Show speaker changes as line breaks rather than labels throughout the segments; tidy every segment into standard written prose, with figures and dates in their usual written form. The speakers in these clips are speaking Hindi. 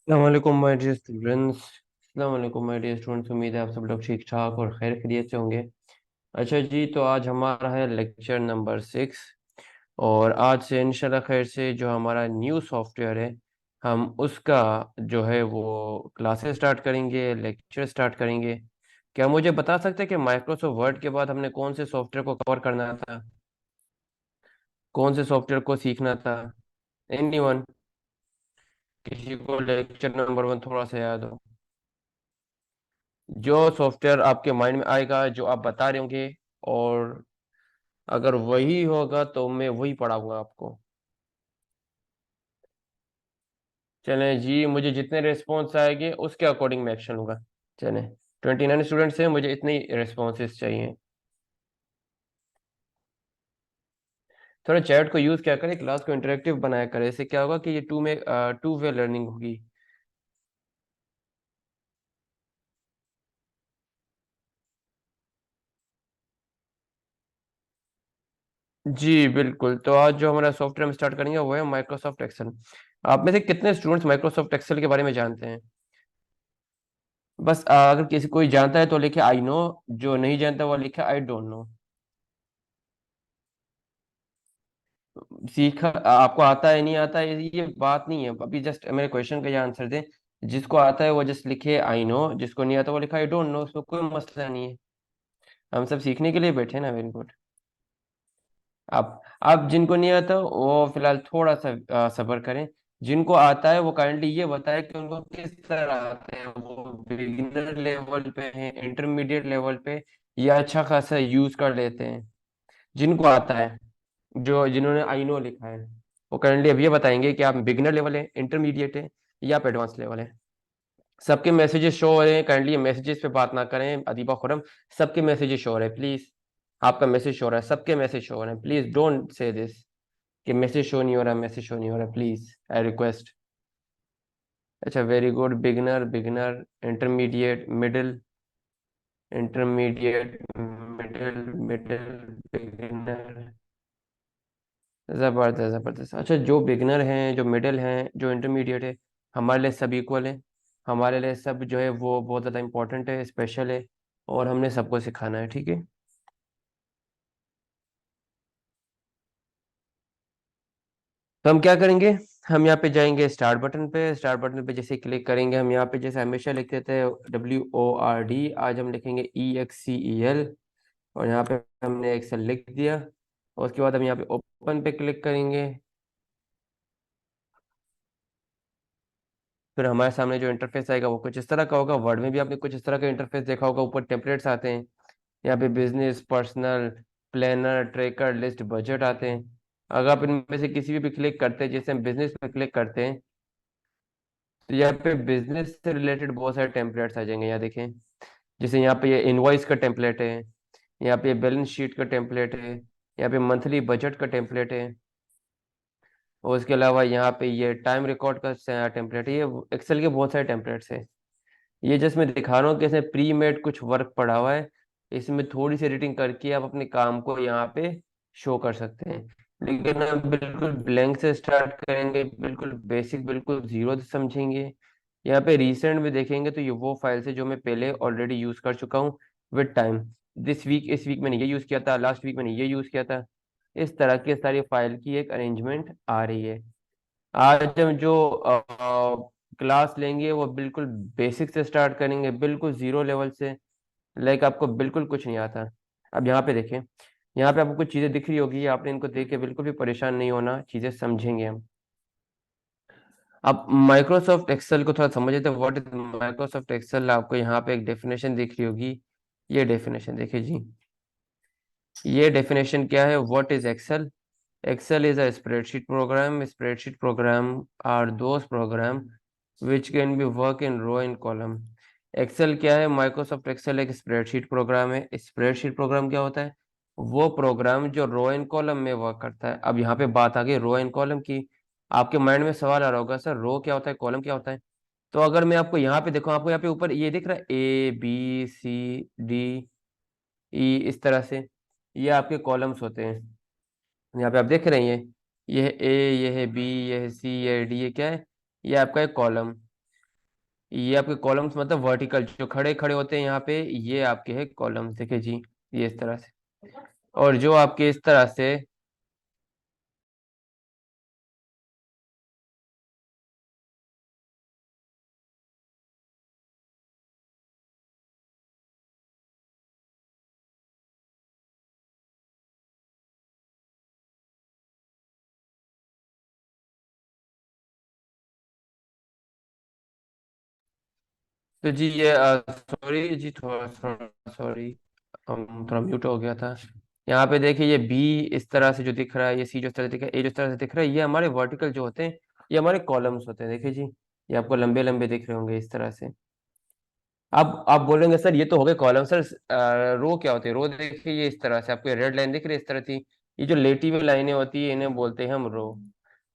अस्सलामुअलैकुम माय डियर स्टूडेंट्स। अस्सलामुअलैकुम माय डियर स्टूडेंट्स। उम्मीद है आप सब लोग ठीक ठाक और खैर खैरियत से होंगे। अच्छा जी, तो आज हमारा है लेक्चर नंबर 6। और आज से इंशाल्लाह खैर से जो हमारा न्यू सॉफ्टवेयर है, हम उसका जो है वो क्लासेस स्टार्ट करेंगे, लेक्चर स्टार्ट करेंगे। क्या मुझे बता सकते हैं कि माइक्रोसॉफ्ट वर्ड के बाद हमने कौन से सॉफ्टवेयर को कवर करना था, कौन से सॉफ्टवेयर को सीखना था? एनीवन? किसी को लेक्चर नंबर 1 थोड़ा सा याद हो? जो सॉफ्टवेयर आपके माइंड में आएगा, जो आप बता रहे होंगे, और अगर वही होगा तो मैं वही पढ़ाऊंगा आपको। चलें जी, मुझे जितने रिस्पॉन्स आएंगे उसके अकॉर्डिंग मैं एक्शन लूंगा। चलें, 29 स्टूडेंट्स हैं, मुझे इतने ही रिस्पॉन्सेस चाहिए। थोड़ा चैट को यूज़ क्या करें, क्लास को इंटरेक्टिव बनाया करें। इससे क्या होगा कि ये टू वे लर्निंग होगी। जी बिल्कुल। तो आज जो हमारा सॉफ्टवेयर हम स्टार्ट करेंगे वो है माइक्रोसॉफ्ट एक्सेल। आप में से कितने स्टूडेंट्स माइक्रोसॉफ्ट एक्सेल के बारे में जानते हैं? बस अगर किसी कोई जानता है तो लिखे आई नो, जो नहीं जानता वो लिखे आई डोंट नो। सीखा आपको आता है नहीं आता है ये बात नहीं है, अभी जस्ट मेरे क्वेश्चन का ये आंसर दें। जिसको आता है वो जस्ट लिखे आई नो, जिसको नहीं आता वो लिखा आई डोंट नो, उसमें कोई मसला नहीं है। हम सब सीखने के लिए बैठे हैं ना। Very good. आप जिनको नहीं आता वो फिलहाल थोड़ा सा सब्र करें। जिनको आता है वो काइंडली ये बताए कि उनको किस तरह आते हैं, वो बिगिनर लेवल पे हैं, इंटरमीडिएट लेवल पे, या अच्छा खासा यूज कर लेते हैं। जिनको आता है, जो जिन्होंने आई नो लिखा है, वो करंटली अब ये बताएंगे कि आप बिगिनर लेवल है, इंटरमीडिएट है, या आप एडवांस लेवल है। सबके मैसेजेस शो हो रहे हैं, काइंडली मैसेजेस पे बात ना करें अदीबा खुरम। सबके मैसेजेस शो हो रहे हैं प्लीज। आपका मैसेज शो हो रहा है, सबके मैसेज शो हो रहे हैं, प्लीज डोंट से दिस कि मैसेज शो नहीं हो रहा, मैसेज शो नहीं हो रहा, प्लीज आई रिक्वेस्ट। अच्छा, very good. Beginner, beginner, intermediate, middle, intermediate, middle, middle, beginner. ज़बरदस्त ज़बरदस्त। अच्छा, जो बिगनर हैं, जो मिडिल हैं, जो इंटरमीडिएट है, हमारे लिए सब इक्वल है। हमारे लिए सब जो है वो बहुत ज़्यादा इंपॉर्टेंट है, स्पेशल है, और हमने सबको सिखाना है, ठीक है। तो हम क्या करेंगे? हम यहाँ पे जाएंगे स्टार्ट बटन पे। स्टार्ट बटन पे जैसे क्लिक करेंगे, हम यहाँ पे जैसे हमेशा लिखते थे WORD, आज हम लिखेंगे EXCEL। और यहाँ पे हमने एक्सेल लिख दिया। और उसके बाद हम यहाँ पे ओपन पे क्लिक करेंगे। फिर हमारे सामने जो इंटरफेस आएगा वो कुछ इस तरह का होगा। वर्ड में भी आपने कुछ इस तरह का इंटरफेस देखा होगा, ऊपर टेम्पलेट्स आते हैं। यहाँ पे business, personal, planner, tracker, list, budget आते हैं। अगर आप इनमें से किसी भी क्लिक करते हैं, जैसे हम बिजनेस पे क्लिक करते हैं, तो यहाँ पे बिजनेस से रिलेटेड बहुत सारे टेम्पलेट्स आ जाएंगे। यहाँ देखें, जैसे यहाँ पे ये इनवॉइस का टेम्पलेट है, यहाँ पे बैलेंस शीट का टेम्पलेट है, यहाँ पे मंथली बजट का टेम्पलेट है, और उसके अलावा यहाँ पे ये टाइम रिकॉर्ड का टेम्पलेट है। ये एक्सेल के बहुत सारे टेम्पलेट्स हैं। ये जस्ट मैं दिखा रहा हूँ कि इसमें प्री मेड कुछ वर्क पड़ा हुआ है। इसमें थोड़ी सी एडिटिंग करके आप अपने काम को यहाँ पे शो कर सकते हैं। लेकिन हम बिल्कुल ब्लैंक से स्टार्ट करेंगे, बिल्कुल बेसिक, बिल्कुल जीरो से समझेंगे। यहाँ पे रिसेंट में देखेंगे तो ये वो फाइल्स है जो मैं पहले ऑलरेडी यूज कर चुका हूँ विद टाइम। दिस वीक, इस वीक मैंने ये यूज किया था, लास्ट वीक मैंने ये यूज किया था। इस तरह की सारी फाइल की एक अरेंजमेंट आ रही है। आज हम जो क्लास लेंगे वो बिल्कुल बेसिक से स्टार्ट करेंगे, बिल्कुल जीरो लेवल से। लाइक आपको बिल्कुल कुछ नहीं आता। अब यहाँ पे देखें, यहाँ पे आपको कुछ चीज़ें दिख रही होगी, आपने इनको देख के बिल्कुल भी परेशान नहीं होना, चीज़ें समझेंगे हम। अब माइक्रोसॉफ्ट एक्सेल को थोड़ा समझ लेते हैं। What is Microsoft Excel? आपको यहाँ पे एक डेफिनेशन दिख रही होगी। ये डेफिनेशन देखिए जी। ये डेफिनेशन क्या है? What is Excel? Excel is a spreadsheet program. Spreadsheet program are those program which can be work in row and column. Excel क्या है? Microsoft Excel एक स्प्रेडशीट प्रोग्राम है। स्प्रेडशीट प्रोग्राम क्या होता है? वो प्रोग्राम जो रो एंड कॉलम में वर्क करता है। अब यहाँ पे बात आ गई रो एंड कॉलम की। आपके माइंड में सवाल आ रहा होगा, सर रो क्या होता है, कॉलम क्या होता है? तो अगर मैं आपको यहाँ पे देखो, आपको यहाँ पे ऊपर ये दिख रहा है ABCDE, इस तरह से ये आपके कॉलम्स होते हैं। यहाँ पे आप देख रहे हैं, ये है ए, ये है बी, ये है सी, ये है डी, ये क्या है? ये आपका एक कॉलम। ये आपके कॉलम्स मतलब वर्टिकल जो खड़े खड़े होते हैं यहाँ पे, ये आपके है कॉलम्स, देखिए जी, ये इस तरह से। और जो आपके इस तरह से, तो जी ये सॉरी जी, थोड़ा थोड़ा सॉरी, थोड़ा म्यूट हो गया था। यहाँ पे देखिए ये बी इस तरह से जो दिख रहा है, ये सी जो इस तरह से दिख रहा है, ए जो इस तरह से दिख रहा है, ये हमारे वर्टिकल जो होते हैं, ये हमारे कॉलम्स होते हैं, देखिए जी, ये आपको लंबे लंबे दिख रहे होंगे इस तरह से। अब आप बोलेंगे सर ये तो हो गए कॉलम, सर रो क्या होती है? रो देखिए ये इस तरह से, आपको रेड लाइन दिख रही है इस तरह थी, ये जो लेटी हुई लाइनें होती है इन्हें बोलते हैं हम रो।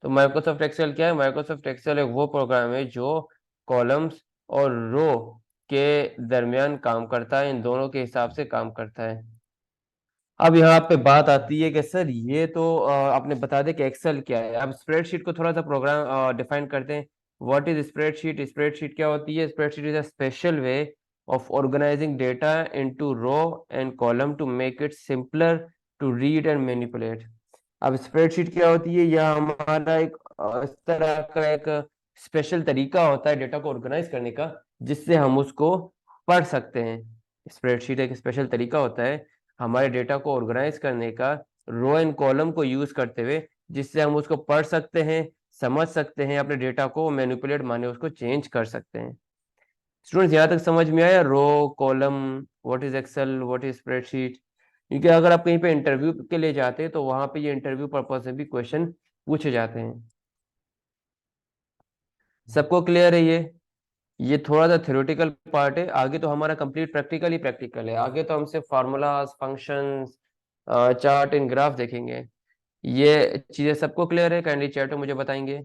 तो माइक्रोसॉफ्ट एक्सेल क्या है? माइक्रोसॉफ्ट एक्सेल एक वो प्रोग्राम है जो कॉलम्स और रो के दरमियान काम करता है, इन दोनों के हिसाब से काम करता है। अब यहाँ पे बात आती है कि सर ये तो आपने बता दें कि एक्सेल क्या है। अब स्प्रेडशीट को थोड़ा सा प्रोग्राम डिफाइन करते हैं। What is spreadsheet? स्प्रेडशीट क्या होती है? Spreadsheet is a special way of organising data into row and column to make it simpler to read and manipulate. अब स्प्रेडशीट क्या होती है? यह हमारा एक इस तरह का एक स्पेशल तरीका होता है डेटा को ऑर्गेनाइज करने का, जिससे हम उसको पढ़ सकते हैं। स्प्रेडशीट एक स्पेशल तरीका होता है हमारे डेटा को ऑर्गेनाइज करने का, रो एंड कॉलम को यूज करते हुए, जिससे हम उसको पढ़ सकते हैं, समझ सकते हैं, अपने डेटा को मैनिपुलेट माने उसको चेंज कर सकते हैं। स्टूडेंट्स यहाँ तक समझ में आया? Row, column, what is Excel, what is spreadsheet? क्योंकि अगर आप कहीं पे इंटरव्यू के लिए जाते हैं तो वहां पे ये इंटरव्यू पर्पज से भी क्वेश्चन पूछे जाते हैं। सबको क्लियर है ये थोड़ा सा थ्योरेटिकल पार्ट है, आगे तो हमारा कंप्लीट प्रैक्टिकल ही प्रैक्टिकल है। आगे तो हमसे formulas, functions, chart and graph देखेंगे। ये चीजें सबको क्लियर है? काइंडली चैट में मुझे बताएंगे।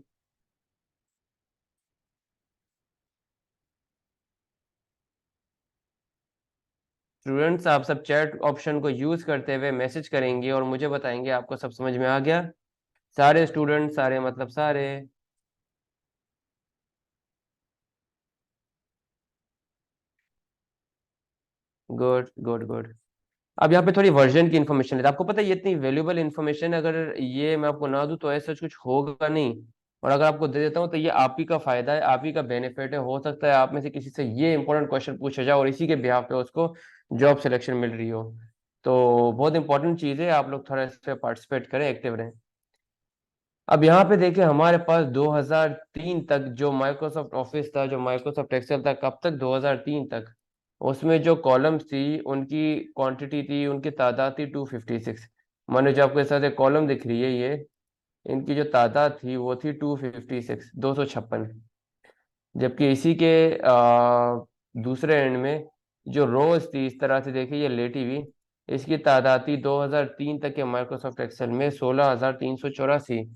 स्टूडेंट्स आप सब चैट ऑप्शन को यूज करते हुए मैसेज करेंगे और मुझे बताएंगे आपको सब समझ में आ गया। सारे स्टूडेंट, सारे मतलब सारे। Good good good. अब यहाँ पे थोड़ी वर्जन की इन्फॉर्मेशन है। आपको पता है ये इतनी वैल्यूएबल इन्फॉर्मेशन, अगर ये मैं आपको ना दूं तो ऐसा कुछ होगा नहीं। और अगर आपको दे देता हूँ तो ये आप ही का फायदा है, आप ही का बेनिफिट है। हो सकता है आप में से किसी से ये इंपॉर्टेंट क्वेश्चन पूछा जाए और इसी के बिहाफ पे उसको जॉब सिलेक्शन मिल रही हो। तो बहुत इंपॉर्टेंट चीज़ है, आप लोग थोड़ा इस पे पार्टिसिपेट करें, एक्टिव रहें। अब यहाँ पे देखिए हमारे पास 2003 तक जो माइक्रोसॉफ्ट ऑफिस था, जो माइक्रोसॉफ्ट एक्सेल था, कब तक? 2003 तक। उसमें जो कॉलम्स थी उनकी क्वांटिटी थी, उनकी तादाद थी 256। मानो जो आपके साथ एक कॉलम दिख रही है ये, इनकी जो तादाद थी वो थी 256, 256। जबकि इसी के दूसरे एंड में जो रोज थी इस तरह से देखिए ये लेटी हुई, इसकी तादाद थी 2003 तक के माइक्रोसॉफ्ट एक्सेल में 16,384,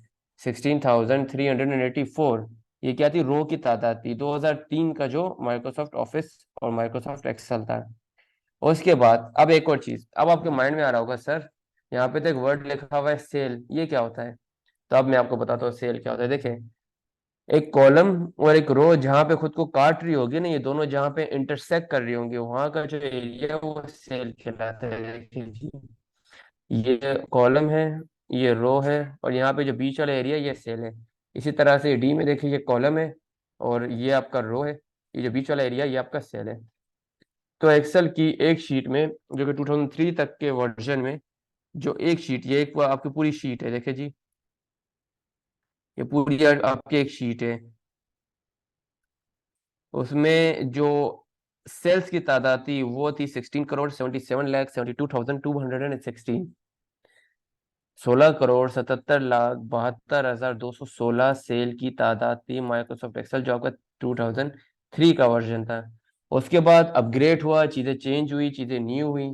16,384। ये क्या थी? रो की तादाद थी 2003 का जो माइक्रोसॉफ्ट ऑफिस और माइक्रोसॉफ्ट एक्सेल था। उसके बाद अब एक और चीज अब आपके माइंड में आ रहा होगा, सर यहाँ पे तो एक वर्ड लिखा हुआ है सेल, ये क्या होता है? तो अब मैं आपको बताता हूँ सेल क्या होता है। देखिए एक कॉलम और एक रो जहां पे खुद को काट रही होगी ना, ये दोनों जहां पे इंटरसेक्ट कर रही होंगी, वहां का जो एरिया है वो सेल कहलाता है। देखिए जी, ये कॉलम है, ये रो है, और यहाँ पे जो बीच वाला एरिया ये सेल है। इसी तरह से डी में देखिए ये कॉलम है और ये आपका रो है, ये जो बीच वाला एरिया ये आपका सेल है। तो एक्सेल की एक शीट में, जो कि 2003 तक के वर्जन में, जो एक शीट, ये एक आपकी पूरी शीट है, देखिए जी, ये पूरी आपकी एक शीट है। उसमें जो सेल्स की तादाद थी वो थी 16 करोड़ 77 लाख 72,216। 16 करोड़ 77 लाख 72,216 सेल की तादाद थी माइक्रोसॉफ्ट एक्सेल, जो आपका 2003 का वर्जन था। उसके बाद अपग्रेड हुआ, चीज़ें चेंज हुई, चीज़ें न्यू हुई।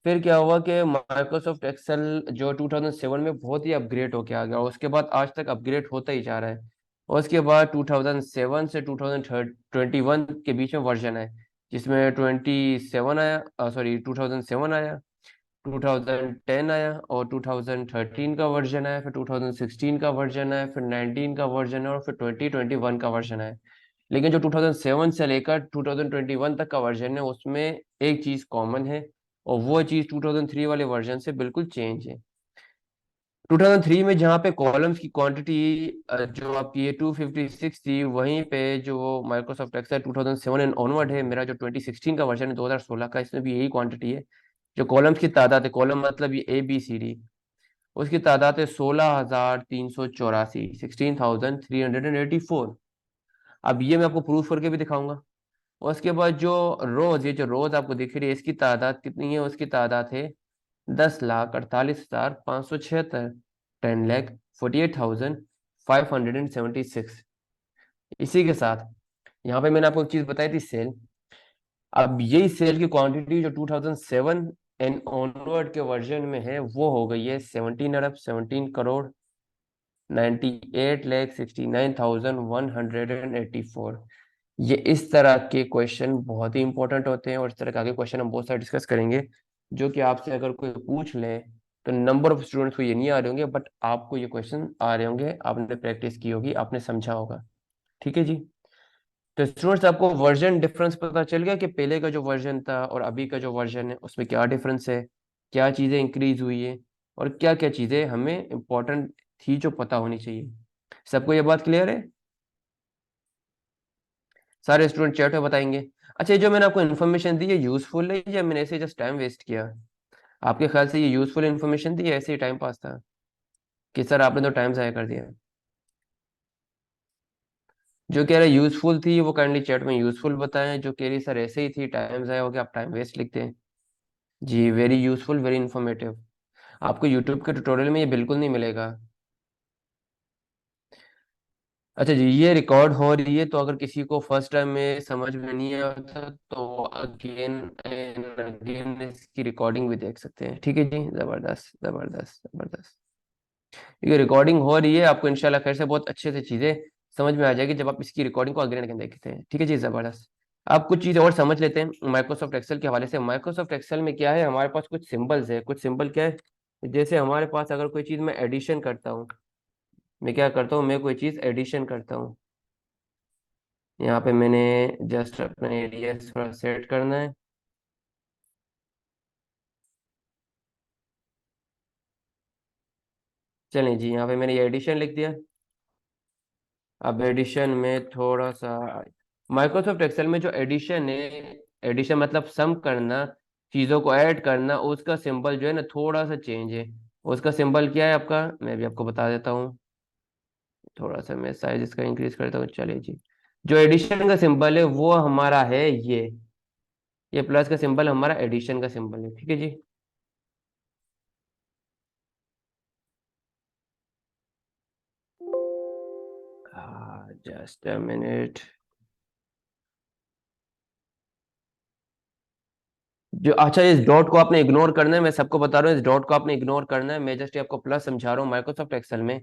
फिर क्या हुआ कि माइक्रोसॉफ्ट एक्सेल जो 2007 में बहुत ही अपग्रेड होके आ गया, उसके बाद आज तक अपग्रेड होता ही जा रहा है। और उसके बाद 2007 से 2021 के बीच में वर्जन है, जिसमें 27 आया, सॉरी 2007 आया, 2010 आया, और 2013 का वर्जन आया, फिर 2016 का वर्जन आया, फिर 19 का वर्जन है, और फिर 2021 का वर्जन है। लेकिन जो 2007 से लेकर 2021 तक का वर्जन है उसमें एक चीज कॉमन है, और वो चीज 2003 वाले वर्जन से बिल्कुल चेंज है। 2003 में जहाँ पे कॉलम्स की क्वांटिटी जो आपकी ये 256 थी, वहीं पे जो माइक्रोसॉफ्ट एक्सेल 2007 एंड ऑनवर्ड है, मेरा जो 2016 का वर्जन है 2016 का, इसमें भी यही क्वांटिटी है। जो कॉलम्स की तादाद है, कॉलम मतलब ये ABCD, उसकी तादाद है 16,384, 16,384। अब ये मैं आपको प्रूफ करके भी दिखाऊंगा। और उसके बाद जो रोज, ये जो रोज आपको दिख रही है, इसकी तादाद कितनी है? उसकी तादाद है 10,48,576, 10,48,576। इसी के साथ यहाँ पे मैंने आपको एक चीज बताई थी, सेल। अब यही सेल की क्वांटिटी जो 2007 एंड ऑनवर्ड के वर्जन में है, वो हो गई है 17 अरब, 17 करोड़ 98,69,184। ये इस तरह के क्वेश्चन बहुत ही इंपॉर्टेंट होते हैं, और इस तरह के आगे क्वेश्चन हम बहुत सारे डिस्कस करेंगे, जो कि आपसे अगर कोई पूछ ले तो नंबर ऑफ स्टूडेंट्स को ये नहीं आ रहे होंगे, बट आपको ये क्वेश्चन आ रहे होंगे, आपने प्रैक्टिस की होगी, आपने समझा होगा। ठीक है जी। तो स्टूडेंट्स, आपको वर्जन डिफरेंस पता चल गया कि पहले का जो वर्जन था और अभी का जो वर्जन है उसमें क्या डिफरेंस है, क्या चीज़ें इंक्रीज हुई है, और क्या क्या चीज़ें हमें इम्पोर्टेंट थी जो पता होनी चाहिए। सबको ये बात क्लियर है? सारे स्टूडेंट चैट में बताएंगे। अच्छा, ये जो मैंने आपको इन्फॉर्मेशन दी है यूजफुल है, या मैंने ऐसे जस्ट टाइम वेस्ट किया? आपके ख्याल से ये यूजफुल इन्फॉर्मेशन थी या ऐसे ही टाइम पास था कि सर आपने तो टाइम ज़ाया कर दिया? जो कह रहे यूजफुल थी वो काइंडली चैट में यूजफुल बताएं, जो कह रही सर ऐसे ही थी टाइम ज़ाया हो गया आप टाइम वेस्ट लिखते हैं। जी, वेरी यूजफुल, वेरी इन्फॉर्मेटिव। आपको यूट्यूब के ट्यूटोरियल में ये बिल्कुल नहीं मिलेगा। अच्छा जी, ये रिकॉर्ड हो रही है, तो अगर किसी को फर्स्ट टाइम में समझ में नहीं आता तो अगेन एंड अगेन इसकी रिकॉर्डिंग भी देख सकते हैं। ठीक है जी, जबरदस्त जबरदस्त जबरदस्त। ये रिकॉर्डिंग हो रही है, आपको इंशाल्लाह खैर से बहुत अच्छे से चीज़ें समझ में आ जाएगी जब आप इसकी रिकॉर्डिंग को अगेन एंड अगेन देखते हैं। ठीक है जी, जबरदस्त। आप कुछ चीज़ और समझ लेते हैं माइक्रोसॉफ्ट एक्सेल के हवाले से। माइक्रोसॉफ्ट एक्सेल में क्या है, हमारे पास कुछ सिंबल्स है। कुछ सिंबल क्या है? जैसे हमारे पास अगर कोई चीज़ मैं एडिशन करता हूँ, मैं क्या करता हूँ, मैं कोई चीज़ एडिशन करता हूँ। यहाँ पे मैंने जस्ट अपने एरिया थोड़ा सेट करना है। चलें जी, यहाँ पे मैंने ये एडिशन लिख दिया। अब एडिशन में थोड़ा सा, माइक्रोसॉफ्ट एक्सेल में जो एडिशन है, एडिशन मतलब सम करना, चीज़ों को ऐड करना, उसका सिंबल जो है ना थोड़ा सा चेंज है। उसका सिंबल क्या है आपका, मैं भी आपको बता देता हूँ। थोड़ा सा मैं साइज इसका इंक्रीज करता हूँ, चलिए जी। जो एडिशन का सिंबल है वो हमारा है ये प्लस का सिंबल हमारा एडिशन का सिंबल है। ठीक है जी। Just a minute. जो अच्छा, इस डॉट को आपने इग्नोर करना है, मैं सबको बता रहा हूँ, इस डॉट को आपने इग्नोर करना है। मैं जस्ट आपको प्लस समझा रहा हूँ। माइक्रोसॉफ्ट एक्सेल में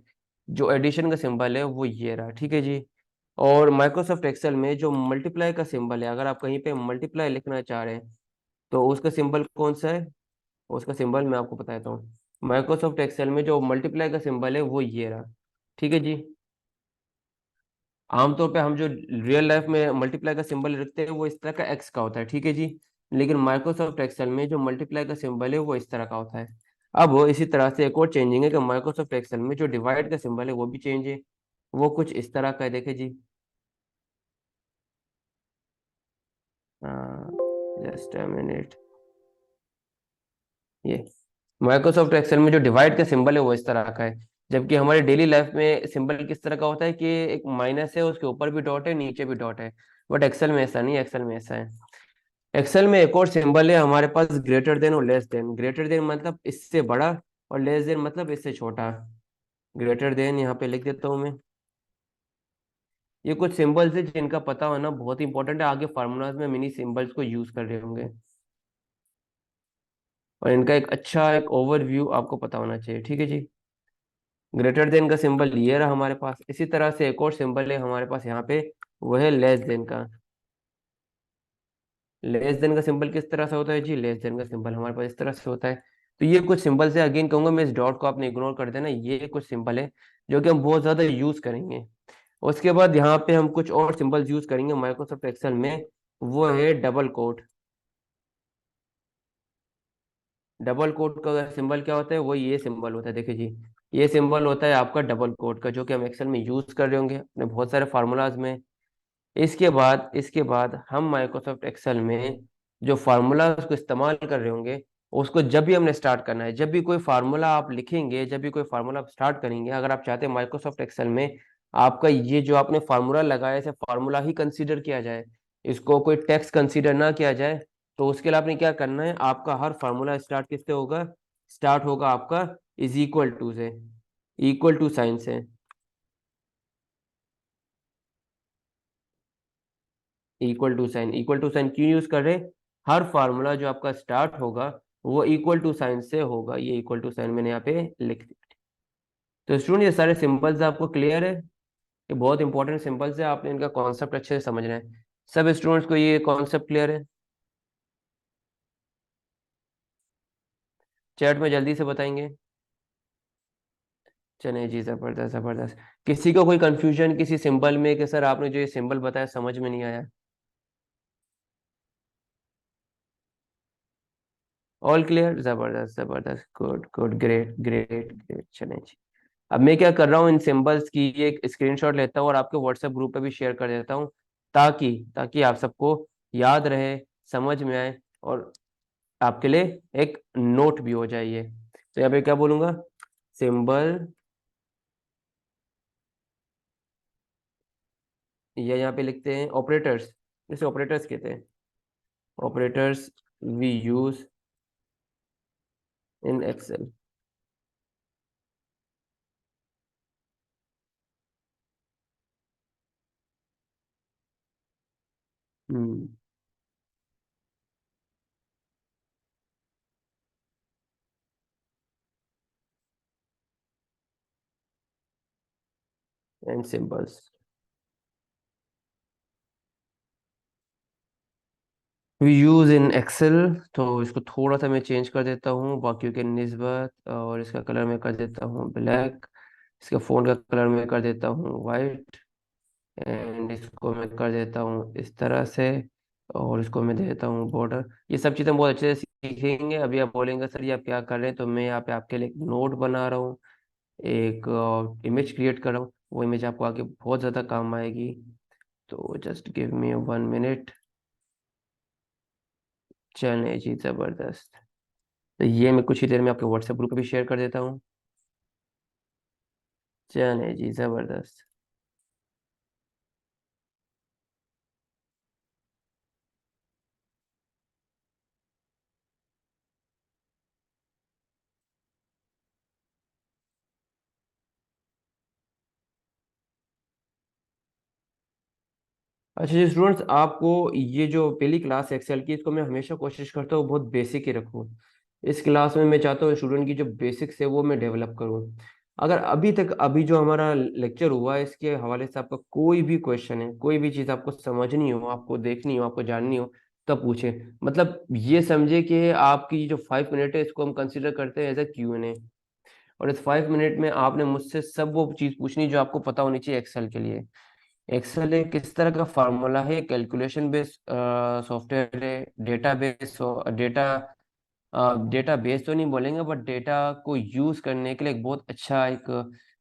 जो एडिशन का सिंबल है वो ये रहा। ठीक है जी। और माइक्रोसॉफ्ट एक्सेल में जो मल्टीप्लाई का सिंबल है, अगर आप कहीं पे मल्टीप्लाई लिखना चाह रहे हैं तो उसका सिंबल कौन सा है? उसका सिंबल मैं आपको बताता हूँ। माइक्रोसॉफ्ट एक्सेल में जो मल्टीप्लाई का सिंबल है वो ये रहा। ठीक है जी। आमतौर पे हम जो रियल लाइफ में मल्टीप्लाई का सिंबल रखते हैं वो इस तरह का एक्स का होता है। ठीक है जी। लेकिन माइक्रोसॉफ्ट एक्सेल में जो मल्टीप्लाई का सिंबल है वो इस तरह का होता है। अब वो इसी तरह से एक और चेंजिंग है कि माइक्रोसॉफ्ट एक्सेल में जो डिवाइड का सिंबल है वो भी चेंज है। वो कुछ इस तरह का है, देखे जी। Just a minute. ये माइक्रोसॉफ्ट एक्सेल में जो डिवाइड का सिंबल है वो इस तरह का है। जबकि हमारे डेली लाइफ में सिंबल किस तरह का होता है कि एक माइनस है, उसके ऊपर भी डॉट है, नीचे भी डॉट है। बट एक्सेल में ऐसा नहीं है, एक्सेल में ऐसा है। एक्सेल में एक और सिंबल है हमारे पास, ग्रेटर देन और लेस देन। ग्रेटर देन मतलब इससे बड़ा, और लेस देन मतलब इससे छोटा। ग्रेटर देन यहाँ पे लिख देता हूँ मैं। ये कुछ सिंबल्स है जिनका पता होना बहुत इंपॉर्टेंट है, आगे फार्मूलाज में मिनी सिंबल्स को यूज कर रहे होंगे, और इनका एक अच्छा एक ओवरव्यू आपको पता होना चाहिए। ठीक है जी। ग्रेटर देन का सिंबल ये रहा हमारे पास। इसी तरह से एक और सिंबल है हमारे पास यहाँ पे, वो है लेस देन का। लेस देन का सिंबल किस तरह से होता है जी? लेस देन का सिंबल हमारे पास इस तरह से होता है। तो ये कुछ सिंबल से, अगेन कहूंगा मैं, इस डॉट को आपने इग्नोर कर देना। ये कुछ सिंबल है जो कि हम बहुत ज्यादा यूज करेंगे। उसके बाद यहाँ पे हम कुछ और सिंबल्स यूज करेंगे माइक्रोसॉफ्ट एक्सेल में। वो है डबल कोट। डबल कोट का सिंबल क्या होता है? वो ये सिंबल होता है, देखिए जी। ये सिंबल होता है आपका डबल कोट का, जो कि हम एक्सेल में यूज कर रहे होंगे अपने बहुत सारे फार्मूलाज में। इसके बाद हम माइक्रोसॉफ्ट एक्सेल में जो फार्मूला को इस्तेमाल कर रहे होंगे, उसको जब भी हमने स्टार्ट करना है, जब भी कोई फार्मूला आप लिखेंगे, जब भी कोई फार्मूला आप स्टार्ट करेंगे, अगर आप चाहते हैं माइक्रोसॉफ्ट एक्सेल में आपका ये जो आपने फार्मूला लगाया, इसे फार्मूला ही कंसीडर किया जाए, इसको कोई टेक्स्ट कंसीडर ना किया जाए, तो उसके लिए आपने क्या करना है, आपका हर फार्मूला स्टार्ट किससे होगा? स्टार्ट होगा आपका इज इक्वल टू से, इक्वल टू साइन से। इक्वल टू साइन क्यों यूज कर रहे हैं? हर फार्मूला जो आपका स्टार्ट होगा वो इक्वल टू साइन से होगा। ये इक्वल टू साइन मैंने यहाँ पे लिख दिया। तो स्टूडेंट, ये सारे सिंबल्स आपको क्लियर है? ये बहुत इंपॉर्टेंट सिंबल्स है, आपने इनका कॉन्सेप्ट अच्छे से समझना है। सब स्टूडेंट्स को ये कॉन्सेप्ट क्लियर है? चैट में जल्दी से बताएंगे। चलिए जी, जबरदस्त जबरदस्त। किसी को कोई कंफ्यूजन किसी सिंबल में कि सर आपने जो ये सिंबल बताया समझ में नहीं आया? ऑल क्लियर, जबरदस्त जबरदस्त, good good, great great great. चलें जी। अब मैं क्या कर रहा हूँ, इन सिंबल्स की एक स्क्रीनशॉट लेता हूँ और आपके व्हाट्सएप ग्रुप पे भी शेयर कर देता हूँ, ताकि ताकि आप सबको याद रहे, समझ में आए, और आपके लिए एक नोट भी हो जाए ये। तो यहाँ पे क्या बोलूंगा? सिंबल, या यहाँ पे लिखते हैं ऑपरेटर्स, जैसे ऑपरेटर्स कहते हैं, operators we use in Excel. Hmm. And symbols we use in Excel. तो इसको थोड़ा सा मैं चेंज कर देता हूँ बाकियों के निस्बत, और इसका कलर मैं कर देता हूँ ब्लैक, इसका फ़ॉन्ट का कलर मैं कर देता हूँ वाइट, एंड इसको मैं कर देता हूँ इस तरह से, और इसको मैं दे देता हूँ बॉर्डर। ये सब चीज़ें हम बहुत अच्छे से सीखेंगे। अभी आप बोलेंगे सर ये आप क्या कर रहे हैं, तो मैं यहाँ पे आपके लिए एक नोट बना रहा हूँ, एक इमेज क्रिएट कर रहा हूँ। वो इमेज आपको आगे बहुत ज़्यादा काम आएगी। तो जस्ट गिव मी 1 मिनट। चलें जी, ज़बरदस्त। तो ये मैं कुछ ही देर में आपके व्हाट्सएप ग्रुप पे भी शेयर कर देता हूँ। चलें जी, ज़बरदस्त। अच्छा जी स्टूडेंट्स, आपको ये जो पहली क्लास है एक्सेल की, इसको मैं हमेशा कोशिश करता हूँ बहुत बेसिक ही रखूँ। इस क्लास में मैं चाहता हूँ स्टूडेंट की जो बेसिक्स है वो मैं डेवलप करूँ। अगर अभी जो हमारा लेक्चर हुआ है इसके हवाले से आपका कोई भी क्वेश्चन है, कोई भी चीज़ आपको समझनी हो, आपको देखनी हो, आपको जाननी हो, तब पूछे। मतलब ये समझे कि आपकी जो 5 मिनट है इसको हम कंसिडर करते हैं एज ए Q&A। और इस 5 मिनट में आपने मुझसे सब वो चीज़ पूछनी जो आपको पता होनी चाहिए एक्सेल के लिए। एक्सेल एक किस तरह का फार्मूला है, कैलकुलेशन बेस्ड सॉफ्टवेयर है, डेटा बेस, डेटा बेस तो नहीं बोलेंगे, बट डेटा को यूज करने के लिए एक बहुत अच्छा एक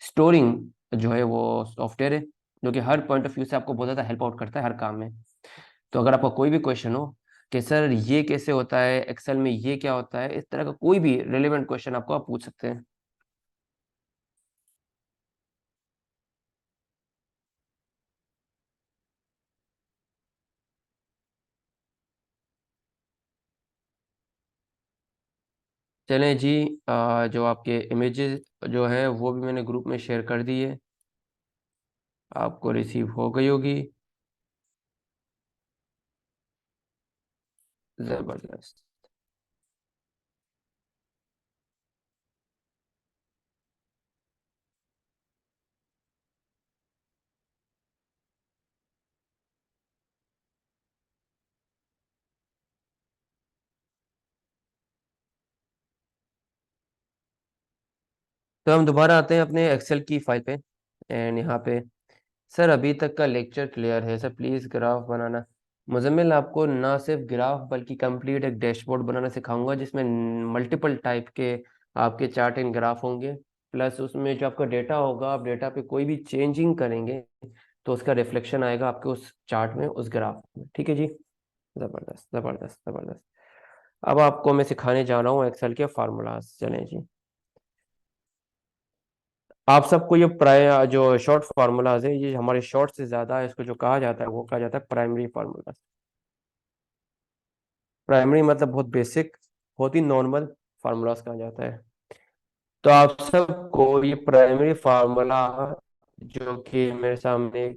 स्टोरिंग जो है वो सॉफ्टवेयर है, जो कि हर पॉइंट ऑफ व्यू से आपको बहुत ज़्यादा हेल्प आउट करता है हर काम में। तो अगर आपका कोई भी क्वेश्चन हो कि सर ये कैसे होता है, एक्सेल में ये क्या होता है, इस तरह का कोई भी रिलेवेंट क्वेश्चन आपको आप पूछ सकते हैं। चलें जी। जो आपके इमेजेस जो है वो भी मैंने ग्रुप में शेयर कर दी है, आपको रिसीव हो गई होगी। जबरदस्त। तो हम दोबारा आते हैं अपने एक्सेल की फाइल पे, एंड यहाँ पे सर अभी तक का लेक्चर क्लियर है सर, प्लीज ग्राफ बनाना। मुजम्मिल आपको ना सिर्फ ग्राफ बल्कि कंप्लीट एक डैशबोर्ड बनाना सिखाऊंगा, जिसमें मल्टीपल टाइप के आपके चार्ट एंड ग्राफ होंगे। प्लस उसमें जो आपका डेटा होगा, आप डेटा पे कोई भी चेंजिंग करेंगे तो उसका रिफ्लेक्शन आएगा आपके उस चार्ट में, उस ग्राफ में। ठीक है जी। जबरदस्त जबरदस्त जबरदस्त। अब आपको मैं सिखाने जा रहा हूँ एक्सेल के फार्मूलाज। चलें जी। आप सबको ये प्राय जो शॉर्ट फार्मूलाज है, ये हमारे शॉर्ट से ज्यादा इसको जो कहा जाता है वो कहा जाता है प्राइमरी फार्मूलाज। प्राइमरी मतलब बहुत बेसिक, बहुत ही नॉर्मल फार्मूलाज कहा जाता है। तो आप सबको ये प्राइमरी फार्मूला जो कि मेरे सामने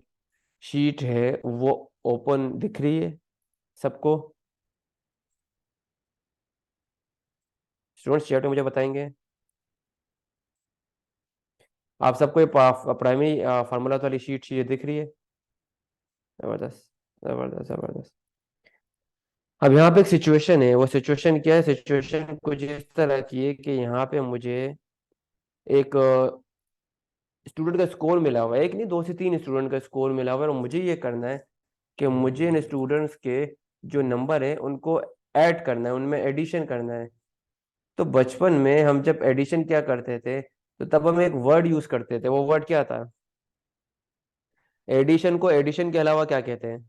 शीट है वो ओपन दिख रही है सबको? स्टूडेंट्स चैट में मुझे बताएंगे। आप सबको ये प्राइमरी फार्मूला वाली शीट ये दिख रही है? जबरदस्त जबरदस्त जबरदस्त। अब यहाँ पे एक सिचुएशन है, वो सिचुएशन क्या है? सिचुएशन कुछ इस तरह की है कि यहाँ पे मुझे एक स्टूडेंट का स्कोर मिला हुआ है, एक नहीं दो से तीन स्टूडेंट का स्कोर मिला हुआ है, और मुझे ये करना है कि मुझे इन स्टूडेंट्स के जो नंबर है उनको ऐड करना है, उनमें एडिशन करना है। तो बचपन में हम जब एडिशन क्या करते थे, तो तब हम एक वर्ड यूज करते थे। वो वर्ड क्या था? एडिशन को एडिशन के अलावा क्या कहते हैं?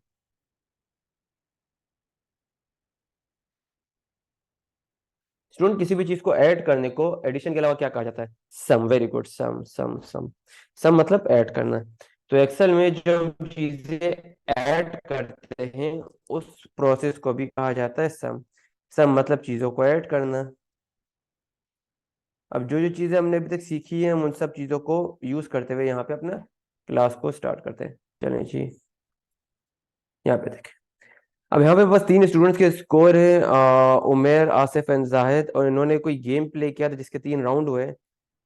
स्टूडेंट किसी भी चीज को ऐड करने को एडिशन के अलावा क्या कहा जाता है? सम। वेरी गुड, सम सम सम। सम मतलब ऐड करना। तो एक्सेल में जो हम चीजें ऐड करते हैं उस प्रोसेस को भी कहा जाता है सम। सम मतलब चीजों को ऐड करना। अब जो जो चीजें हमने अभी तक सीखी है, हम उन सब चीजों को यूज करते हुए यहाँ पे अपना क्लास को स्टार्ट करते हैं। चलें जी। यहाँ पे देखें। अब यहाँ पे बस तीन स्टूडेंट्स के स्कोर है, उमेर, आसिफ एंड जाहिद, और इन्होंने कोई गेम प्ले किया था जिसके तीन राउंड हुए।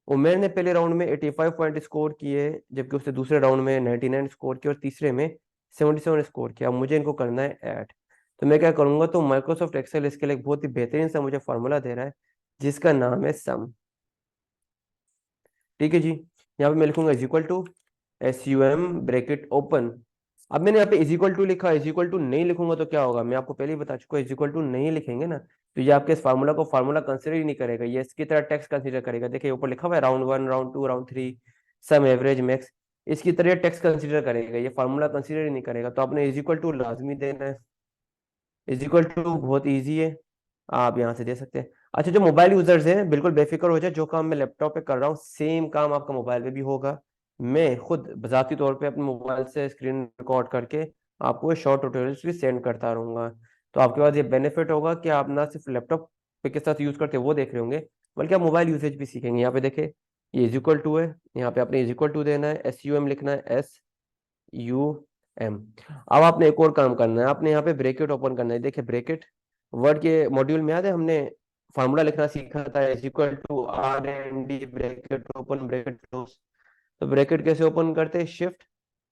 उमेर ने पहले राउंड में 85 पॉइंट स्कोर किए, जबकि उसने दूसरे राउंड में 99 स्कोर किया, और तीसरे में 77 स्कोर किया। अब मुझे इनको करना है ऐड। तो मैं क्या करूंगा, तो माइक्रोसॉफ्ट एक्सेल इसके लिए एक बहुत ही बेहतरीन सा मुझे फॉर्मूला दे रहा है, जिसका नाम है सम। ठीक है जी। यहाँ पे मैं लिखूंगा is equal to SUM bracket open. अब मैंने यहाँ पे इज इक्वल टू लिखा, इज इक्वल टू नहीं लिखूंगा तो क्या होगा? मैं आपको पहले ही बता चुका हूँ, इज इक्वल टू नहीं लिखेंगे ना तो ये आपके इस फार्मूला को फार्मूला कंसिडर ही नहीं करेगा, ये इसकी तरह टेक्स्ट कंसिडर करेगा। देखिए ऊपर लिखा हुआ है round one, round two, round three, sum, average, max. इसकी तरह टेक्स्ट कंसिडर करेगा, ये फार्मूला कंसिडर ही नहीं करेगा। तो आपने इज इक्वल टू लाजमी देना है। इज इक्वल टू बहुत ईजी है, आप यहाँ से दे सकते हैं। अच्छा, जो मोबाइल यूजर्स हैं बिल्कुल बेफिक्र हो जाए, जो काम मैं लैपटॉप पे कर रहा हूँ सेम काम आपका मोबाइल पे भी होगा। मैं खुद बजाती तौर पे अपने मोबाइल से स्क्रीन रिकॉर्ड करके आपको शॉर्ट ट्यूटोरियल्स भी सेंड करता रहूंगा। तो आपके पास ये बेनिफिट होगा कि आप ना सिर्फ लैपटॉप पे के साथ यूज करते वो देख रहे होंगे, बल्कि आप मोबाइल यूसेज भी सीखेंगे। यहाँ पे देखे, ये इज इक्वल टू है, यहाँ पे आपने इज इक्वल टू देना है, SUM लिखना है, SUM। अब आपने एक और काम करना है, आपने यहाँ पे ब्रैकेट ओपन करना है। देखिए ब्रैकेट, वर्ड के मॉड्यूल में याद है हमने फार्मूला लिखना सीखा था, is equal to RMD bracket open bracket close. तो ब्रैकेट कैसे ओपन करते हैं? शिफ्ट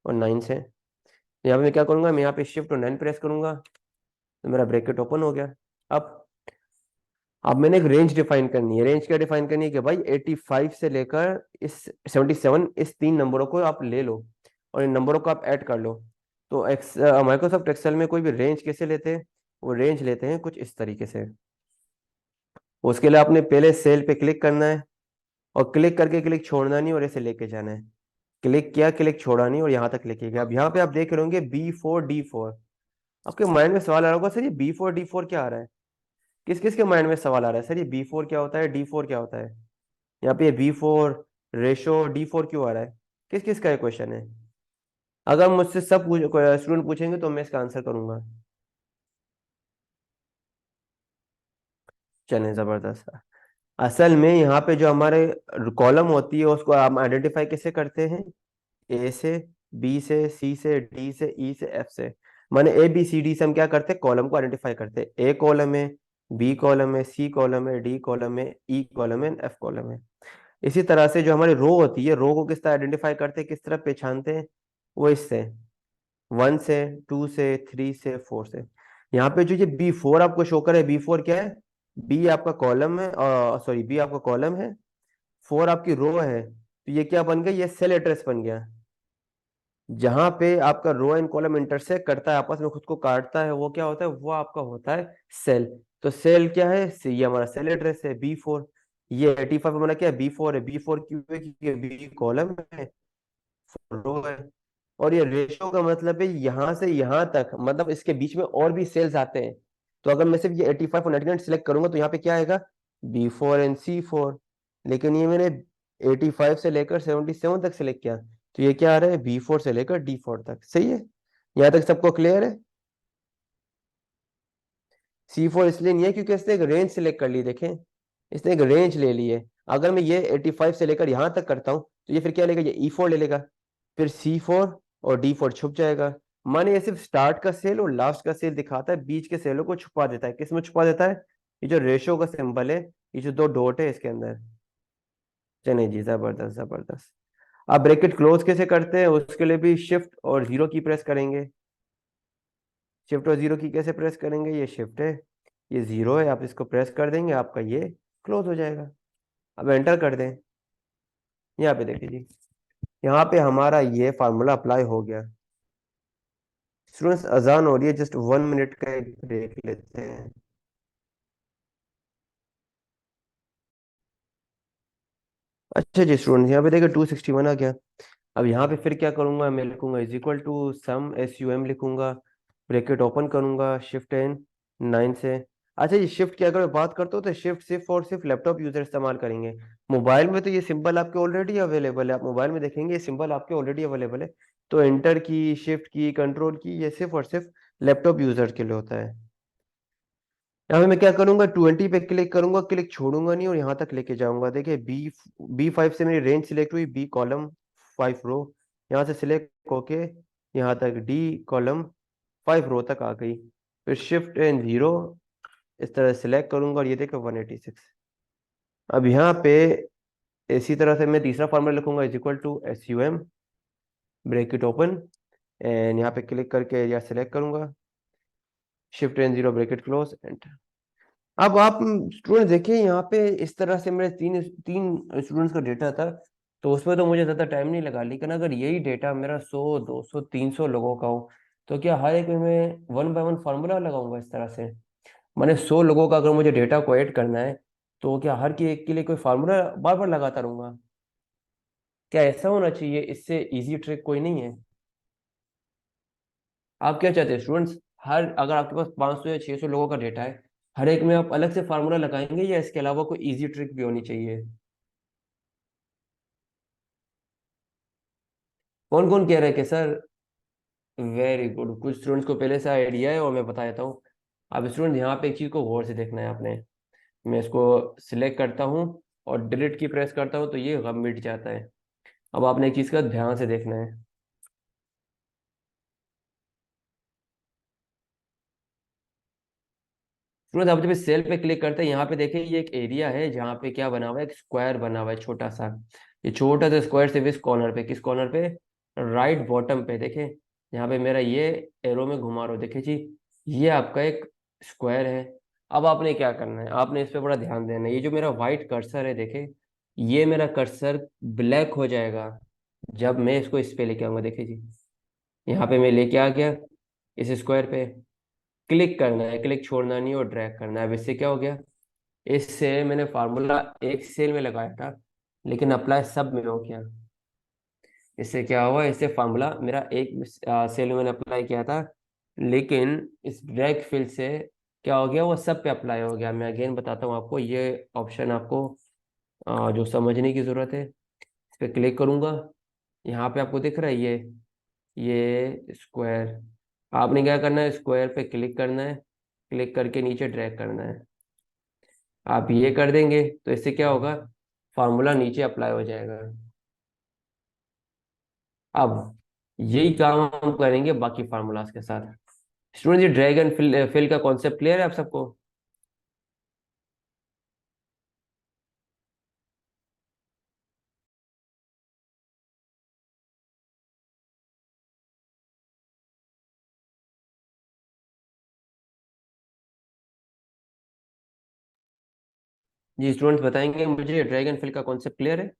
और 9 से। यहाँ पे मैं क्या करूंगा, मैं यहाँ पे शिफ्ट और 9 प्रेस करूंगा, तो मेरा ब्रैकेट ओपन हो गया। अब अब मैंने एक रेंज डिफाइन करनी है। रेंज क्या डिफाइन करनी है कि भाई 85 से लेकर इस 77, इस तीन नंबरों को आप ले लो और इन नंबरों को आप ऐड कर लो। तो माइक्रोसॉफ्ट एक्सेल में कोई भी रेंज कैसे लेते हैं? वो रेंज लेते हैं कुछ इस तरीके से। उसके लिए आपने पहले सेल पे क्लिक करना है, और क्लिक करके क्लिक छोड़ना नहीं और ऐसे लेके जाना है। क्लिक किया, क्लिक छोड़ा नहीं, और यहाँ तक लेके गया। अब यहाँ पे आप देख रहे होंगे B4D4। आपके माइंड में सवाल आ रहा होगा, सर ये B4D4 क्या आ रहा है? किस किस के माइंड में सवाल आ रहा है, सर ये B4 क्या होता है, D4 क्या होता है? यहाँ पे B4 रेशो D4 क्यों आ रहा है? किस किस का ये क्वेश्चन है? अगर मुझसे सब स्टूडेंट पूछेंगे तो मैं इसका आंसर करूंगा। चलें, जबरदस्त। असल में यहाँ पे जो हमारे कॉलम होती है उसको हम आइडेंटिफाई कैसे करते हैं? A से, B से, C से, D से, E से, F से। माने ABCD से हम क्या करते हैं? कॉलम को आइडेंटिफाई करते हैं। A कॉलम है, B कॉलम है, C कॉलम है, D कॉलम है, E कॉलम है, F कॉलम है। इसी तरह से जो हमारी रो होती है, रो को किस तरह आइडेंटिफाई करते हैं, किस तरह पहचानते हैं? वो इससे, 1 से, 2 से, 3 से, 4 से। यहाँ पे जो ये B4 आपको शो करे, B4 क्या है? बी आपका कॉलम है, सॉरी बी आपका कॉलम है, 4 आपकी रो है। तो ये क्या बन गया? ये सेल एड्रेस बन गया। जहां पे आपका रो एंड कॉलम इंटरसेक्ट करता है, आपस में खुद को काटता है, वो क्या होता है, वो आपका होता है सेल। तो सेल क्या है, ये हमारा सेल एड्रेस है B4। ये 85 हमारा क्या है, B4 है। B4 क्यों है, क्योंकि बी कॉलम है, रो है। और ये रेशो का मतलब है यहां से यहां तक, मतलब इसके बीच में और भी सेल्स आते हैं। तो अगर मैं सिर्फ ये 85 और 99 सेलेक्ट करूंगा तो यहाँ पे क्या आएगा, B4 and C4। लेकिन ये मैंने 85 से लेकर 77 तक सेलेक्ट किया, तो ये क्या आ रहा है, B4 से लेकर D4 तक। सही है, यहाँ तक सबको क्लियर है। C4 इसलिए नहीं है क्योंकि इसने एक रेंज सेलेक्ट कर ली, देखें इसने एक रेंज ले ली है। अगर मैं ये 85 से लेकर यहाँ तक करता हूँ तो ये फिर क्या लेगा, ये E4 ले लेगा, फिर C4 और D4 छुप जाएगा। माने ये सिर्फ स्टार्ट का सेल और लास्ट का सेल दिखाता है, बीच के सेलों को छुपा देता है। किस में छुपा देता है, ये जो रेशो का सिंबल है, ये जो दो डॉट है इसके अंदर। चलिए जी, जबरदस्त जबरदस्त। आप ब्रैकेट क्लोज कैसे करते हैं, उसके लिए भी शिफ्ट और जीरो की प्रेस करेंगे। शिफ्ट और जीरो की कैसे प्रेस करेंगे, ये शिफ्ट है, ये जीरो है, आप इसको प्रेस कर देंगे, आपका ये क्लोज हो जाएगा। अब एंटर कर दें, यहाँ पे देखिए जी, यहाँ पे हमारा ये फार्मूला अप्लाई हो गया। स्टूडेंट्स अजान हो रही है, जस्ट 1 मिनट का एक ब्रेक लेते हैं। अच्छा जी स्टूडेंट्स, यहाँ पे देखिए 261 आ गया। अब यहाँ पे फिर क्या करूंगा, मैं लिखूंगा is equal to sum SUM लिखूंगा, ब्रैकेट ओपन करूंगा शिफ्ट एन 9 से। अच्छा ये शिफ्ट की अगर मैं बात करता हूँ तो शिफ्ट सिर्फ और सिर्फ लैपटॉप यूजर इस्तेमाल करेंगे। मोबाइल में तो ये सिंबल आपके ऑलरेडी अवेलेबल है, आप मोबाइल में देखेंगे ये सिंबल आपके ऑलरेडी अवेलेबल है। तो एंटर की, शिफ्ट की, कंट्रोल की, ये सिर्फ और सिर्फ लैपटॉप यूजर के लिए होता है। यहाँ पे मैं क्या करूंगा, 20 पे क्लिक करूंगा, क्लिक छोड़ूंगा नहीं और यहाँ तक लेके जाऊंगा। देखिए B5 से मेरी रेंज सिलेक्ट हुई, B कॉलम 5 रो, यहाँ से सिलेक्ट होके यहाँ तक D कॉलम 5 रो तक आ गई। फिर शिफ्ट एंड जीरो इस तरह सेलेक्ट करूंगा और ये देखो 186। अब यहाँ पे इसी तरह से मैं तीसरा फॉर्मूला लिखूंगा, is equal to SUM, bracket open, and यहाँ पे क्लिक करके या सेलेक्ट करूंगा, shift and zero bracket close, enter. अब आप स्टूडेंट देखिए यहाँ पे इस तरह से मेरे तीन तीन स्टूडेंट्स का डेटा था, तो उसमें तो मुझे ज़्यादा टाइम नहीं लगा। लेकिन अगर यही डेटा मेरा 100 200 300 लोगों का हो, तो क्या हर एक में मैं वन बाय वन फार्मूला लगाऊंगा इस तरह से। मैंने 100 लोगों का अगर मुझे डेटा को ऐड करना है, तो क्या हर की एक के लिए कोई फार्मूला बार बार लगाता रहूंगा, क्या ऐसा होना चाहिए, इससे इजी ट्रिक कोई नहीं है। आप क्या चाहते हैं स्टूडेंट्स, हर अगर आपके पास 500 या 600 लोगों का डेटा है, हर एक में आप अलग से फार्मूला लगाएंगे, या इसके अलावा कोई इजी ट्रिक भी होनी चाहिए। कौन कौन कह रहे हैं कि सर, वेरी गुड, कुछ स्टूडेंट्स को पहले से आइडिया है और मैं बता देता हूँ। अब स्टूडेंट यहाँ पे एक चीज़ को गौर से देखना है आपने। मैं इसको सिलेक्ट करता हूँ और डिलीट की प्रेस करता हूँ तो ये गम मिट जाता है। अब आपने एक चीज़ का ध्यान से देखना है। स्टूडेंट आप जब इस सेल पे क्लिक करते हैं, यहाँ पे देखिए ये एक एरिया है जहाँ पे क्या बना हुआ है, एक स्क्वायर बना हुआ है छोटा सा। ये छोटा सा स्क्वायर सिर्फ इस कॉर्नर पे, किस कॉर्नर पे, राइट बॉटम पे देखें। यहाँ पे मेरा ये एरो में घुमा रहा हो, देखिए जी, ये आपका एक स्क्वायर है। अब आपने क्या करना है, आपने इस पे बड़ा ध्यान देना है। ये जो मेरा व्हाइट कर्सर है देखे, ये मेरा कर्सर ब्लैक हो जाएगा जब मैं इसको इस पे लेके आऊंगा। देखिए जी, यहाँ पे मैं लेके आ गया इस स्क्वायर पे, क्लिक करना है, क्लिक छोड़ना नहीं और ड्रैग करना है। अब इससे क्या हो गया, इससे मैंने फार्मूला एक सेल में लगाया था, लेकिन अप्लाई सब में हो गया। इससे क्या हुआ, इससे फार्मूला मेरा एक सेल में मैंने अप्लाई किया था, लेकिन इस ड्रैग फील्ड से क्या हो गया, वो सब पे अप्लाई हो गया। मैं अगेन बताता हूँ आपको, ये ऑप्शन आपको जो समझने की ज़रूरत है। इस पर क्लिक करूंगा, यहाँ पे आपको दिख रहा है ये स्क्वायर। आपने क्या करना है, स्क्वायर पे क्लिक करना है, क्लिक करके नीचे ड्रैग करना है। आप ये कर देंगे तो इससे क्या होगा, फार्मूला नीचे अप्लाई हो जाएगा। अब यही काम हम करेंगे बाकी फार्मूलाज के साथ। स्टूडेंट, ये ड्रैग एंड फिल का कॉन्सेप्ट क्लियर है आप सबको। जी स्टूडेंट्स बताएंगे मुझे, ड्रैग एंड फिल का कॉन्सेप्ट क्लियर है।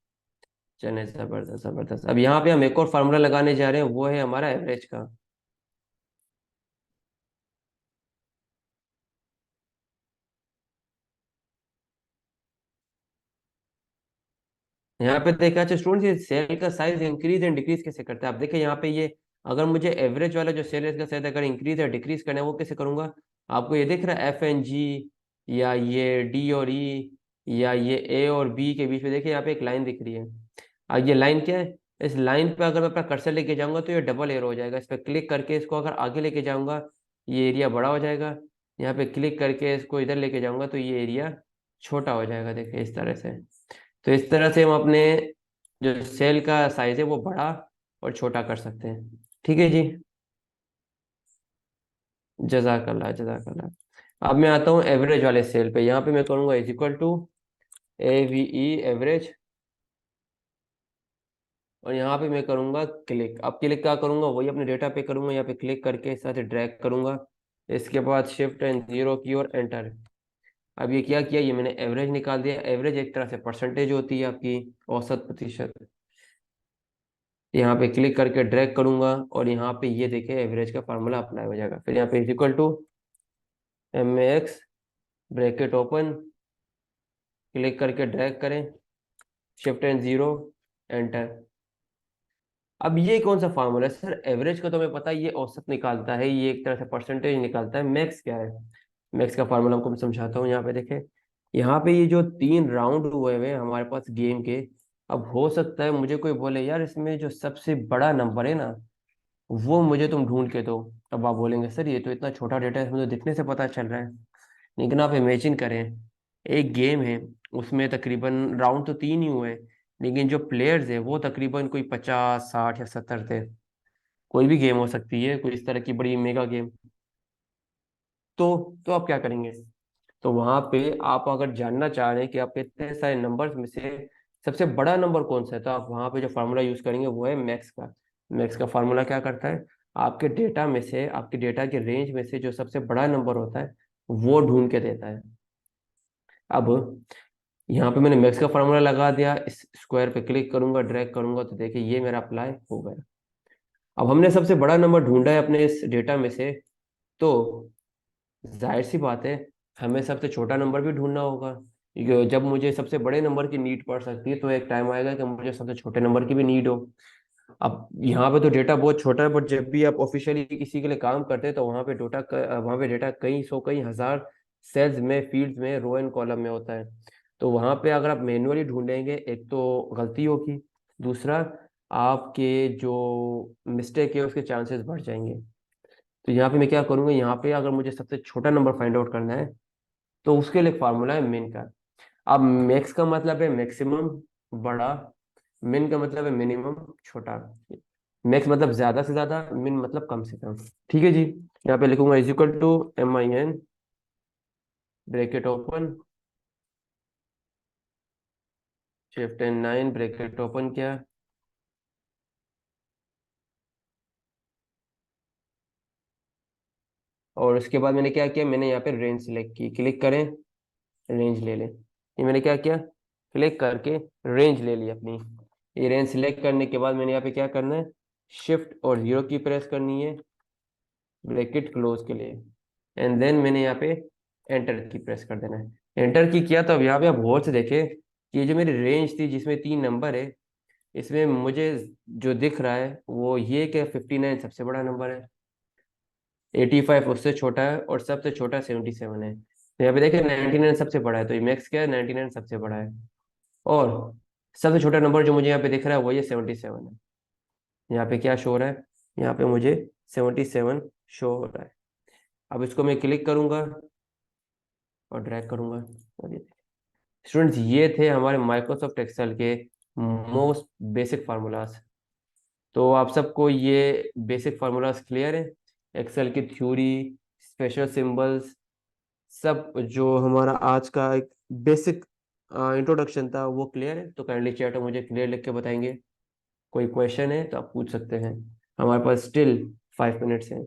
चलिए जबरदस्त जबरदस्त। अब यहाँ पे हम एक और फार्मूला लगाने जा रहे हैं, वो है हमारा एवरेज का। यहाँ पे देखा अच्छा स्टूडेंट्स, ये सेल का साइज इंक्रीज एंड डिक्रीज कैसे करता है? आप देखिए यहाँ पे ये, अगर मुझे एवरेज वाला जो सेल है इसका साइज अगर इंक्रीज या डिक्रीज करना है वो कैसे करूंगा? आपको ये दिख रहा है F and G, या ये D और E, या ये A और B के बीच में देखिए यहाँ पे एक लाइन दिख रही है। अब ये लाइन क्या है? इस लाइन पे अगर मैं अपना कर्सर लेके जाऊंगा तो ये डबल एरो हो जाएगा। इस पर क्लिक करके इसको अगर आगे लेके जाऊंगा, ये एरिया बड़ा हो जाएगा। यहाँ पे क्लिक करके इसको इधर लेके जाऊंगा तो ये एरिया छोटा हो जाएगा, देखिए इस तरह से। तो इस तरह से हम अपने जो सेल का साइज है वो बड़ा और छोटा कर सकते हैं। ठीक है जी। जजाकल्ला जजाकल्ला। अब मैं आता हूँ एवरेज वाले सेल पे। यहाँ पे मैं करूँगा is equal to AVE average, और यहाँ पे मैं करूँगा क्लिक। अब क्लिक क्या करूँगा? वही अपने डेटा पे करूँगा, यहाँ पे क्लिक करके इस तरह से ड्रैग करूँगा। इसके बाद Shift and 0 की और एंटर। अब ये क्या किया? ये मैंने एवरेज निकाल दिया। एवरेज एक तरह से परसेंटेज होती है आपकी, औसत प्रतिशत। यहाँ पे क्लिक करके ड्रैग करूंगा और यहाँ पे ये देखिए एवरेज का फार्मूला अप्लाई हो जाएगा। फिर यहाँ पे is equal to MAX, bracket open, click करके ड्रैग करें, Shift and 0, एंटर। अब ये कौन सा फार्मूला है सर? एवरेज का तो हमें पता है, ये औसत निकालता है, ये एक तरह से परसेंटेज निकालता है। मैक्स क्या है? मैक्स का फार्मूला आपको मैं समझाता हूँ। यहाँ पे देखें, यहाँ पे ये जो 3 राउंड हुए हुए हैं हमारे पास गेम के, अब हो सकता है मुझे कोई बोले यार इसमें जो सबसे बड़ा नंबर है ना, वो मुझे तुम ढूंढ के दो। अब आप बोलेंगे सर ये तो इतना छोटा डेटा है, इसमें तो दिखने से पता चल रहा है। लेकिन आप इमेजिन करें, एक गेम है, उसमें तकरीबन राउंड तो 3 ही हुए हैं, लेकिन जो प्लेयर्स है वो तकरीबन कोई 50 60 या 70 थे। कोई भी गेम हो सकती है, कोई इस तरह की बड़ी मेगा गेम। तो आप क्या करेंगे? तो वहां पे आप अगर जानना चाह रहे हैं कि आपके इतने सारे नंबर्स में से सबसे बड़ा नंबर कौन सा है, तो आप वहां पे जो फार्मूला यूज करेंगे वो है मैक्स का। मैक्स का फार्मूला क्या करता है? आपके डेटा में से, आपके डेटा के रेंज में से जो सबसे बड़ा नंबर होता है वो ढूंढ के देता है। अब यहाँ पे मैंने मैक्स का फार्मूला लगा दिया, इस स्क्वायर पे क्लिक करूंगा, ड्रैग करूंगा, तो देखिए ये मेरा अप्लाई हो गया। अब हमने सबसे बड़ा नंबर ढूंढा है अपने इस डेटा में से, तो जाहिर सी बात है हमें सबसे छोटा नंबर भी ढूंढना होगा, क्योंकि जब मुझे सबसे बड़े नंबर की नीड पड़ सकती है तो एक टाइम आएगा कि मुझे सबसे छोटे नंबर की भी नीड हो। अब यहाँ पे तो डेटा बहुत छोटा है, बट जब भी आप ऑफिशियली किसी के लिए काम करते हैं तो वहाँ पे डेटा कई सौ कई हजार सेल्स में, फील्ड्स में, रो एंड कॉलम में होता है। तो वहाँ पे अगर आप मैन्युअली ढूंढेंगे, एक तो गलती होगी, दूसरा आपके जो मिस्टेक है उसके चांसेस बढ़ जाएंगे। तो यहाँ पे मैं क्या करूँगा, यहाँ पे अगर मुझे सबसे छोटा नंबर फाइंड आउट करना है तो उसके लिए एक फार्मूला है मिन का। अब मैक्स का मतलब है मैक्सिमम, बड़ा। मिन का मतलब है मिनिमम, छोटा। मैक्स मतलब ज्यादा से ज्यादा, मिन मतलब कम से कम। ठीक है जी। यहाँ पे लिखूंगा is equal to MIN, bracket open, Shift and 9, bracket open किया, और उसके बाद मैंने क्या किया, मैंने यहाँ पे रेंज सिलेक्ट की। क्लिक करें, रेंज ले लें। ये मैंने क्या किया, क्लिक करके रेंज ले ली अपनी। ये रेंज सिलेक्ट करने के बाद मैंने यहाँ पे क्या करना है, Shift और 0 की प्रेस करनी है ब्रैकेट क्लोज के लिए, एंड देन मैंने यहाँ पे एंटर की प्रेस कर देना है। एंटर की किया तो अब यहाँ पे आप गौर से देखें कि ये जो मेरी रेंज थी जिसमें 3 नंबर है, इसमें मुझे जो दिख रहा है वो ये कि 59 सबसे बड़ा नंबर है, 85 उससे छोटा है, और सबसे छोटा 77 है। तो यहाँ पे देखिए 99 सबसे बड़ा है, तो ये मैक्स क्या है, 99 सबसे बड़ा है। और सबसे छोटा नंबर जो मुझे यहाँ पे दिख रहा है वो ये 77 है। यहाँ पे क्या शो हो रहा है? यहाँ पे मुझे 77 शो हो रहा है। अब इसको मैं क्लिक करूंगा और ड्रैग करूंगा, और ये स्टूडेंट्स ये थे हमारे माइक्रोसॉफ्ट एक्सेल के मोस्ट बेसिक फार्मूलाज। तो आप सबको ये बेसिक फार्मूलाज क्लियर है? एक्सेल की थ्योरी, स्पेशल सिंबल्स, सब जो हमारा आज का एक बेसिक इंट्रोडक्शन था वो क्लियर है? तो काइंडली चैट में मुझे क्लियर लिख के बताएंगे। कोई क्वेश्चन है तो आप पूछ सकते हैं, हमारे पास स्टिल 5 मिनट्स हैं।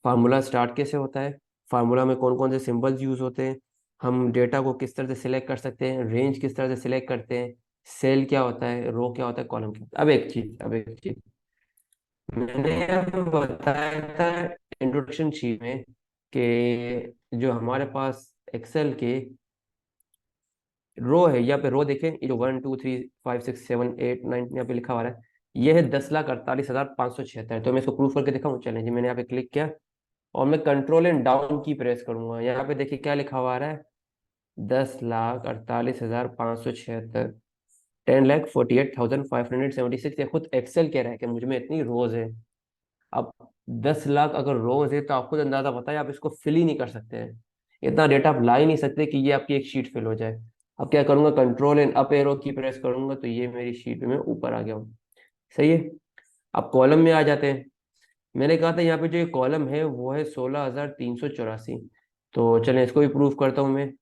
फार्मूला स्टार्ट कैसे होता है, फार्मूला में कौन कौन से सिंबल्स यूज होते हैं, हम डेटा को किस तरह से सिलेक्ट कर सकते हैं, रेंज किस तरह से सिलेक्ट करते हैं, सेल क्या होता है, रो क्या होता है, कॉलम क्या होता है। अब एक चीज मैंने आपको बताया था इंट्रोडक्शन शीट में कि जो हमारे पास एक्सेल के रो है, यहाँ पे रो देखें, ये जो 1 2 3 5 6 7 8 9 यहाँ पे लिखा हुआ है, ये है 10,48,576। तो मैं इसको प्रूफ करके दिखाऊँ, चलें जी, मैंने यहाँ पे क्लिक किया और मैं कंट्रोल एंड डाउन की प्रेस करूंगा। यहाँ पे देखिए क्या लिखा हुआ आ रहा है, 10,48,576, 10,48,576। ये खुद एक्सेल कह रहा है कि मुझ में इतनी रोज है। अब 10 लाख अगर रोज है तो आप खुद अंदाजा बताए, आप इसको फिल ही नहीं कर सकते हैं, इतना डेटा आप ला ही नहीं सकते कि ये आपकी एक शीट फिल हो जाए। अब क्या करूंगा, कंट्रोल एंड अप एरो की प्रेस करूंगा तो ये मेरी शीट में ऊपर आ गया हूँ। सही है। अब कॉलम में आ जाते हैं। मैंने कहा था यहाँ पे जो ये कॉलम है वो है 16,384। तो चलें इसको भी प्रूव करता हूँ मैं।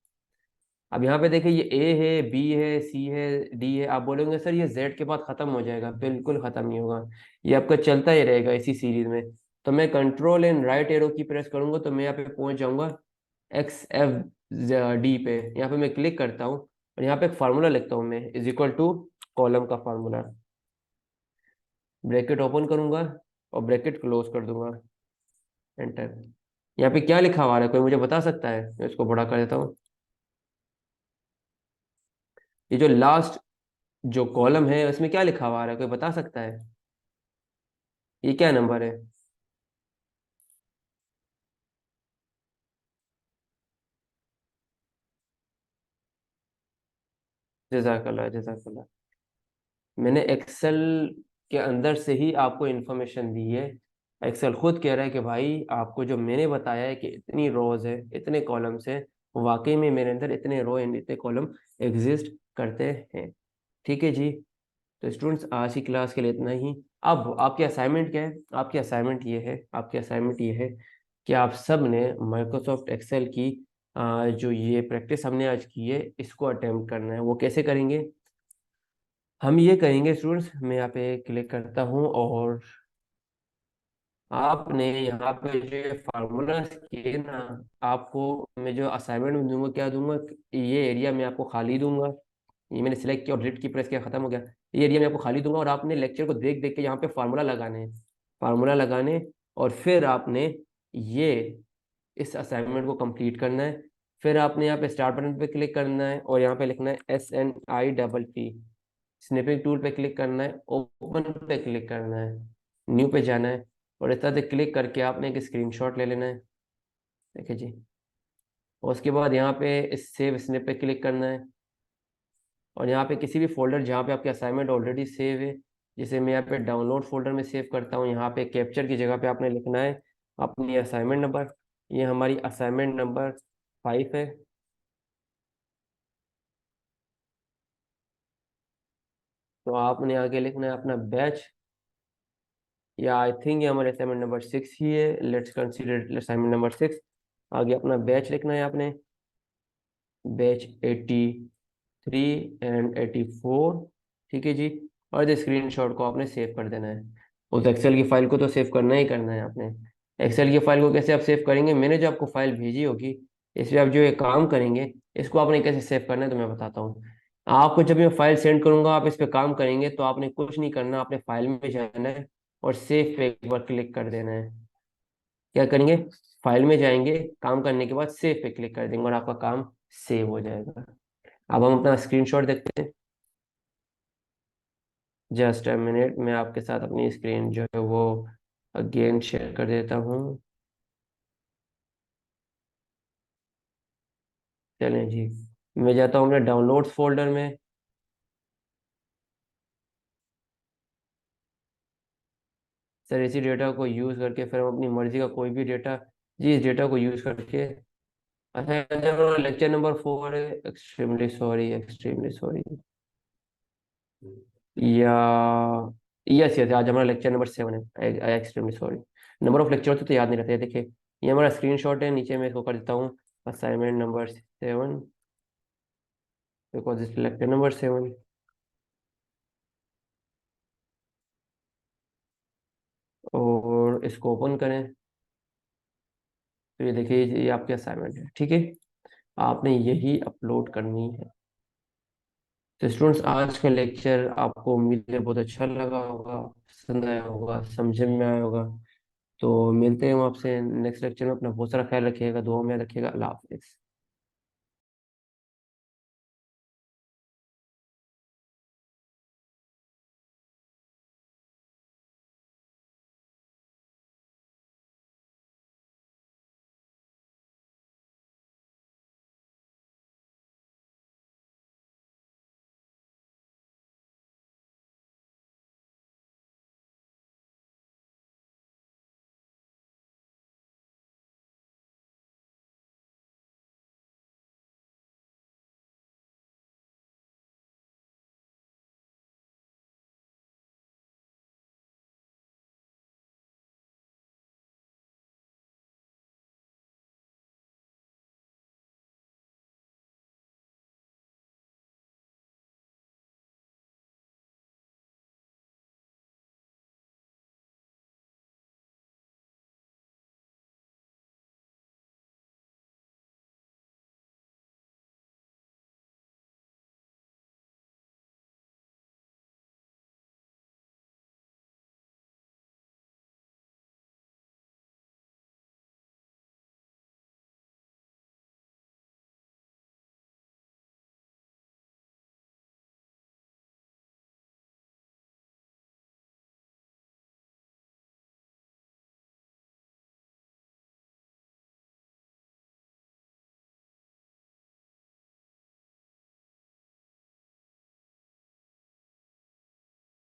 अब यहाँ पे देखिए ये ए है, बी है, सी है, डी है। आप बोलेंगे सर ये जेड के बाद खत्म हो जाएगा, बिल्कुल खत्म नहीं होगा, ये आपका चलता ही रहेगा इसी सीरीज में। तो मैं कंट्रोल एंड राइट एरो की प्रेस करूंगा तो मैं यहाँ पे पहुंच जाऊंगा एक्स एफ डी पे। यहाँ पे मैं क्लिक करता हूँ और यहाँ पे एक फार्मूला लिखता हूँ मैं, इज इक्वल टू कॉलम का फार्मूला, ब्रैकेट ओपन करूंगा और ब्रैकेट क्लोज कर दूंगा, एंटर। यहाँ पे क्या लिखा हुआ है, कोई मुझे बता सकता है? मैं इसको बड़ा कर देता हूँ। ये जो लास्ट जो कॉलम है उसमें क्या लिखा हुआ है, कोई बता सकता है? ये क्या नंबर है? जजाकल्ला जजाकल्ला। मैंने एक्सेल के अंदर से ही आपको इन्फॉर्मेशन दी है। एक्सेल खुद कह रहा है कि भाई आपको जो मैंने बताया है कि इतनी रोज है, इतने कॉलम्स है, वाकई में मेरे अंदर इतने रो एंड इतने कॉलम एग्जिस्ट करते हैं। ठीक है जी। तो स्टूडेंट्स आज की क्लास के लिए इतना ही। अब आपकी असाइनमेंट क्या है? आपकी असाइनमेंट ये है कि आप सब ने माइक्रोसॉफ्ट एक्सेल की जो ये प्रैक्टिस हमने आज की है इसको अटेम्प्ट करना है। वो कैसे करेंगे? हम ये करेंगे स्टूडेंट्स, मैं यहाँ पे क्लिक करता हूँ और आपने यहाँ पे जो ये फार्मूलाज किए ना, आपको मैं जो असाइनमेंट दूंगा क्या दूंगा, ये एरिया मैं आपको खाली दूंगा। ये मैंने सिलेक्ट किया और डिलीट की प्रेस किया, खत्म हो गया। ये एरिया मैं आपको खाली दूंगा और आपने लेक्चर को देख देख के यहाँ पे फार्मूला लगाने हैं, फार्मूला लगाने। और फिर आपने ये इस असाइनमेंट को कंप्लीट करना है। फिर आपने यहाँ पे स्टार्ट बटन पे क्लिक करना है और यहाँ पे लिखना है SNIPP। स्निपिंग टूल पे क्लिक करना है, ओपन पे क्लिक करना है, न्यू पे जाना है और इस तरह से क्लिक करके आपने एक स्क्रीनशॉट ले लेना है। देखिए जी। और उसके बाद यहाँ पे इस सेव स्निप पे क्लिक करना है और यहाँ पे किसी भी फोल्डर जहाँ पे आपके असाइनमेंट ऑलरेडी सेव है, जैसे मैं यहाँ पे डाउनलोड फोल्डर में सेव करता हूँ, यहाँ पे कैप्चर की जगह पे आपने लिखना है अपनी असाइनमेंट नंबर। ये हमारी असाइनमेंट नंबर 5 है। तो आपने आगे लिखना है अपना बैच, या आई थिंक ये हमारे असाइनमेंट नंबर 6 ही है, लेट्स कंसीडर असाइनमेंट नंबर 6। आगे अपना बैच लिखना है आपने, बैच 83 एंड 84। ठीक है जी। और इस स्क्रीनशॉट को आपने सेव कर देना है। उस एक्सेल की फाइल को तो सेव करना ही करना है आपने। एक्सेल की फाइल को कैसे आप सेव करेंगे, मैंने जो आपको फाइल भेजी होगी इस पे आप जो ये काम करेंगे, इसको आपने कैसे सेव करना है तो मैं बताता हूँ आपको। जब मैं फाइल सेंड करूंगा आप इस पे काम करेंगे तो आपने कुछ नहीं करना, आपने फाइल में जाना है और सेव पे एक बार क्लिक कर देना है। क्या करेंगे, फाइल में जाएंगे, काम करने के बाद सेव पे क्लिक कर देंगे और आपका काम सेव हो जाएगा। अब हम अपना स्क्रीनशॉट देखते हैं। जस्ट अ मिनट, मैं आपके साथ अपनी स्क्रीन जो है वो अगेन शेयर कर देता हूँ। चलें जी, मैं जाता हूँ अपने डाउनलोड्स फोल्डर में। सर इसी डेटा को यूज़ करके फिर हम अपनी मर्जी का कोई भी डेटा, जी इस डेटा को यूज़ करके। अच्छा, जब लेक्चर नंबर 4 है, एक्सट्रीमली सॉरी, एक्सट्रीमली सॉरी। या यस यस, आज हमारा लेक्चर नंबर 7 है, आई extremely sorry. Number of lecture तो याद नहीं रहते। देखिए ये हमारा स्क्रीनशॉट है, नीचे मैं इसको कर देता हूँ असाइनमेंट नंबर 7, बिकॉज इस लेक्चर नंबर 7। और इसको ओपन करें तो ये देखिए ये आपके असाइनमेंट है। ठीक है। आपने यही अपलोड करनी है। तो स्टूडेंट्स, आज का लेक्चर आपको उम्मीद है बहुत अच्छा लगा होगा, पसंद आया होगा, समझ में आया होगा। तो मिलते हैं हम आपसे नेक्स्ट लेक्चर में। अपना बहुत सारा ख्याल रखिएगा, दुआ में रखिएगा। अल्लाह हाफिज़।